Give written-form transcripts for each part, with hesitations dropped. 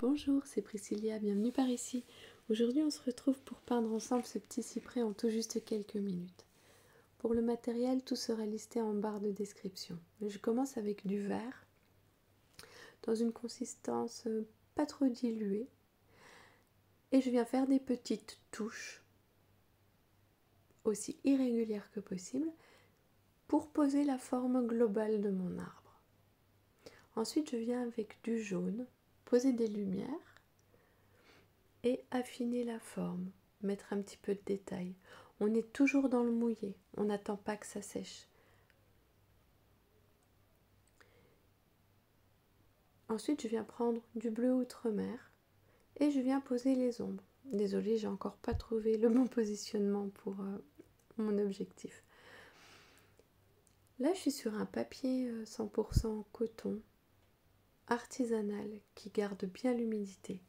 Bonjour, c'est Priscilla, bienvenue par ici. Aujourd'hui on se retrouve pour peindre ensemble ce petit cyprès en tout juste quelques minutes. Pour le matériel, tout sera listé en barre de description. Je commence avec du vert, dans une consistance pas trop diluée. Et je viens faire des petites touches, aussi irrégulières que possible, pour poser la forme globale de mon arbre. Ensuite je viens avec du jaune, poser des lumières, et affiner la forme, mettre un petit peu de détail. On est toujours dans le mouillé, on n'attend pas que ça sèche. Ensuite, je viens prendre du bleu outre-mer et je viens poser les ombres. Désolée, j'ai encore pas trouvé le bon positionnement pour mon objectif. Là, je suis sur un papier 100% coton, artisanal, qui garde bien l'humidité.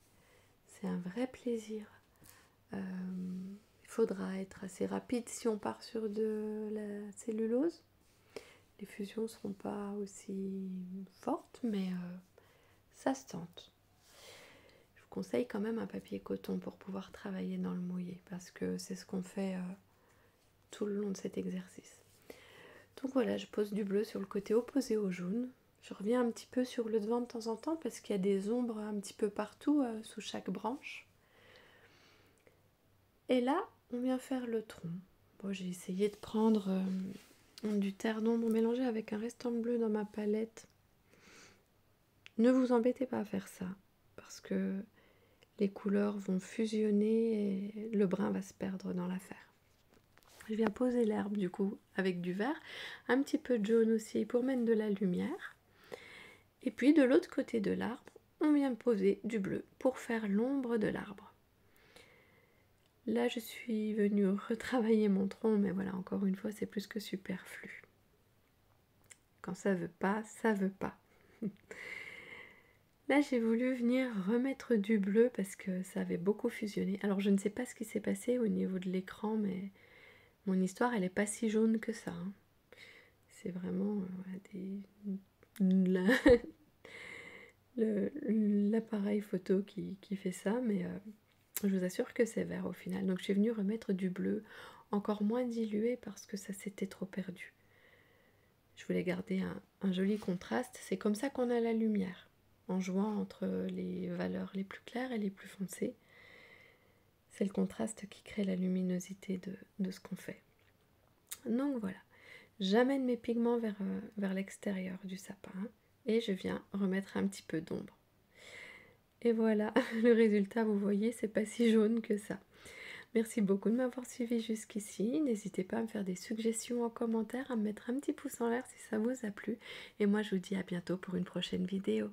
C'est un vrai plaisir. Il faudra être assez rapide si on part sur de la cellulose. Les fusions ne seront pas aussi fortes, mais ça se tente. Je vous conseille quand même un papier coton pour pouvoir travailler dans le mouillé, parce que c'est ce qu'on fait tout le long de cet exercice. Donc voilà, je pose du bleu sur le côté opposé au jaune. Je reviens un petit peu sur le devant de temps en temps, parce qu'il y a des ombres un petit peu partout, sous chaque branche. Et là, on vient faire le tronc. Bon, j'ai essayé de prendre du terre d'ombre mélangé avec un restant de bleu dans ma palette. Ne vous embêtez pas à faire ça, parce que les couleurs vont fusionner et le brun va se perdre dans l'affaire. Je viens poser l'herbe du coup avec du vert, un petit peu de jaune aussi pour mettre de la lumière. Et puis de l'autre côté de l'arbre, on vient poser du bleu pour faire l'ombre de l'arbre. Là, je suis venue retravailler mon tronc, mais voilà, encore une fois, c'est plus que superflu. Quand ça veut pas, ça veut pas. Là, j'ai voulu venir remettre du bleu parce que ça avait beaucoup fusionné. Alors, je ne sais pas ce qui s'est passé au niveau de l'écran, mais mon histoire, elle n'est pas si jaune que ça. Hein. C'est vraiment l'appareil photo qui fait ça, mais je vous assure que c'est vert au final. Donc je suis venue remettre du bleu encore moins dilué parce que ça s'était trop perdu. Je voulais garder un joli contraste. C'est comme ça qu'on a la lumière, en jouant entre les valeurs les plus claires et les plus foncées. C'est le contraste qui crée la luminosité de ce qu'on fait. Donc voilà, j'amène mes pigments vers l'extérieur du sapin et je viens remettre un petit peu d'ombre. Et voilà, le résultat, vous voyez, c'est pas si jaune que ça. Merci beaucoup de m'avoir suivi jusqu'ici. N'hésitez pas à me faire des suggestions en commentaire, à me mettre un petit pouce en l'air si ça vous a plu. Et moi, je vous dis à bientôt pour une prochaine vidéo.